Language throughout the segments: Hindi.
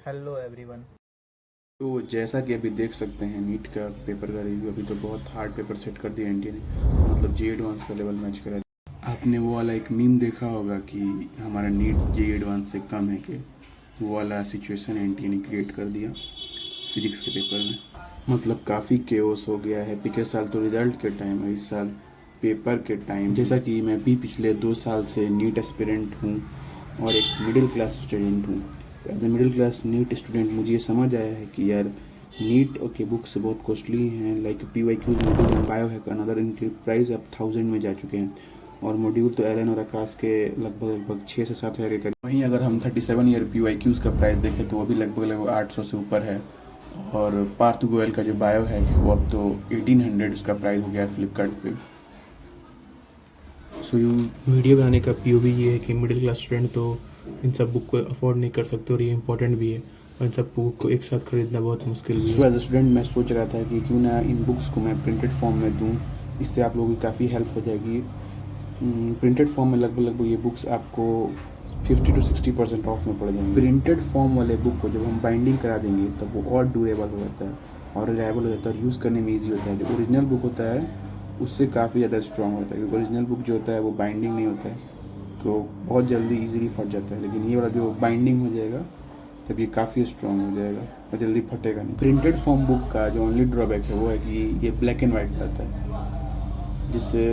Hello everyone. तो जैसा कि अभी देख सकते हैं नीट का पेपर का रिव्यू अभी तो बहुत हार्ड पेपर सेट कर दिया एनटीए ने, मतलब जे एडवांस का लेवल मैच करा। आपने वो वाला एक मीम देखा होगा कि हमारा नीट जे एडवांस से कम है कि वो वाला सिचुएशन एनटीए ने क्रिएट कर दिया फिजिक्स के पेपर में। मतलब काफ़ी केओस हो गया है। पिछले साल तो रिजल्ट के टाइम है, इस साल पेपर के टाइम। जैसा कि मैं भी पिछले 2 साल से नीट एस्पिरेंट हूँ और एक मिडिल क्लास स्टूडेंट हूँ। As a middle class NEET student मुझे ये समझ आया है कि यार नीट के बुक्स बहुत कॉस्टली हैं। लाइक PYQ मॉड्यूल बायो है अनदर, इनके प्राइस अब 1000 में जा चुके हैं और मॉड्यूल तो एलन और आकाश के लगभग 6 से 7 हज़ार के करीब। वहीं अगर हम 37 ईयर PYQs का प्राइस देखें तो वो भी लगभग 800 से ऊपर है। और पार्थ गोयल का जो बायो है वो अब तो 1800 उसका प्राइस हो गया है फ्लिपकार्ट पे। सो वीडियो बनाने का POV ये है कि मिडिल क्लास स्टूडेंट तो इन सब बुक को अफोर्ड नहीं कर सकते और ये इम्पोर्टेंट भी है और इन सब बुक को एक साथ खरीदना बहुत मुश्किल भी है। एज ए स्टूडेंट मैं सोच रहा था कि क्यों ना इन बुक्स को मैं प्रिंटेड फॉर्म में दूँ, इससे आप लोगों की काफ़ी हेल्प हो जाएगी। प्रिंटेड फॉर्म में लगभग ये बुक्स आपको 50 to 60% ऑफ में पड़ जाएंगे। प्रिंटेड फॉर्म वाले बुक को जब हम बाइंडिंग करा देंगे तब वो और ड्यूरेबल हो जाता है और रिलायबल हो जाता है और यूज़ करने में ईजी होता है। जो ओरिजिनल बुक होता है उससे काफ़ी ज़्यादा स्ट्रॉन्ग होता है, क्योंकि ओरिजिनल बुक जो होता है वो बाइंडिंग नहीं होता है तो बहुत जल्दी ईजिली फट जाता है। लेकिन ये वाला जो बाइंडिंग हो जाएगा तब ये काफ़ी स्ट्रॉन्ग हो जाएगा और जल्दी फटेगा नहीं। प्रिंटेड फॉर्म बुक का जो ओनली ड्रॉबैक है वो है कि ये ब्लैक एंड वाइट रहता है, जिससे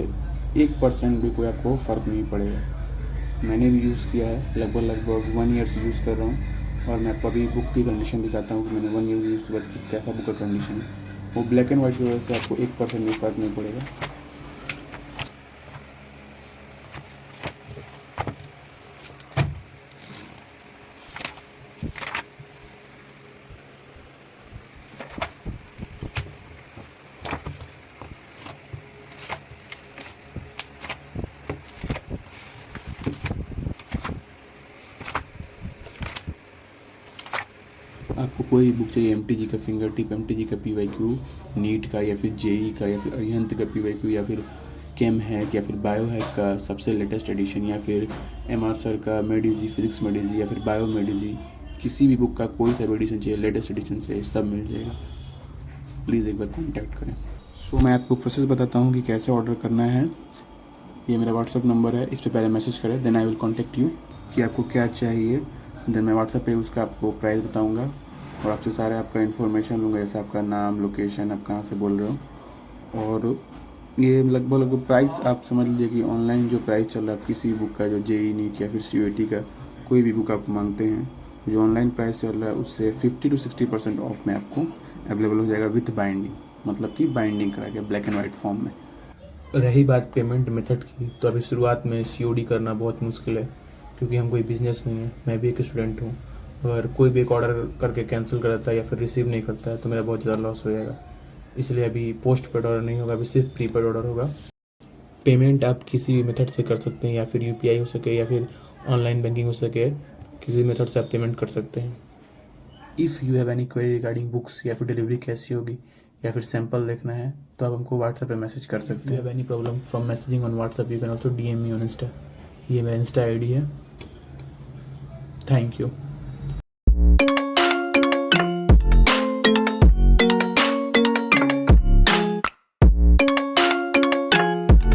1% भी कोई आपको फ़र्क नहीं पड़ेगा। मैंने भी यूज़ किया है, लगभग 1 ईयर से यूज़ कर रहा हूँ और मैं आपको अभी बुक की कंडीशन दिखाता हूँ कि मैंने 1 ईयर यूज़ के बाद कैसा बुक का कंडीशन है। वो ब्लैक एंड वाइट की वजह से आपको 1% भी फ़र्क नहीं पड़ेगा। आपको कोई भी बुक चाहिए, MTG का फिंगर टिप, MTG का PYQ, नीट का या फिर JEE का या फिर अरिहंत का PYQ या फिर केम हैक या फिर बायो हैक का सबसे लेटेस्ट एडिशन या फिर MR सर का मेडिजी, फिजिक्स मेडिजी या फिर बायो मेडिजी, किसी भी बुक का कोई सा भी एडिशन चाहिए, लेटेस्ट एडिशन चाहिए, सब मिल जाएगा। प्लीज़ एक बार कॉन्टैक्ट करें। सो मैं आपको प्रोसेस बताता हूँ कि कैसे ऑर्डर करना है। ये मेरा व्हाट्सअप नंबर है, इस पर पहले मैसेज करें, then I will contact you कि आपको क्या चाहिए। देन मैं व्हाट्सएप पे उसका आपको प्राइस बताऊंगा और आपसे सारे आपका इन्फॉर्मेशन लूँगा, जैसे आपका नाम, लोकेशन, आप कहाँ से बोल रहे हो। और ये लगभग प्राइस आप समझ लीजिए कि ऑनलाइन जो प्राइस चल रहा है किसी बुक का, जो JEE नीट या फिर CUET का कोई भी बुक आप मांगते हैं, जो ऑनलाइन प्राइस चल रहा है उससे 50 to 60% ऑफ में आपको अवेलेबल हो जाएगा विथ बाइंडिंग, मतलब कि बाइंडिंग करा के ब्लैक एंड वाइट फॉर्म में। रही बात पेमेंट मेथड की, तो अभी शुरुआत में COD करना बहुत मुश्किल है क्योंकि हम कोई बिजनेस नहीं है, मैं भी एक स्टूडेंट हूँ। अगर कोई भी एक ऑर्डर करके कैंसिल कर देता है या फिर रिसीव नहीं करता है तो मेरा बहुत ज़्यादा लॉस हो जाएगा। इसलिए अभी पोस्ट पेड ऑर्डर नहीं होगा, अभी सिर्फ प्रीपेड ऑर्डर होगा। पेमेंट आप किसी भी मेथड से कर सकते हैं, या फिर UPI हो सके या फिर ऑनलाइन बैंकिंग हो सके, किसी मेथड से आप पेमेंट कर सकते हैं। If you have any query regarding books या फिर डिलीवरी कैसी होगी या फिर सैंपल देखना है तो आप हमको व्हाट्सएप पे मैसेज कर सकते हैं। You have any problem from messaging on WhatsApp, you can also DM me on Insta. ये मेरा इंस्टा ID है। Thank you.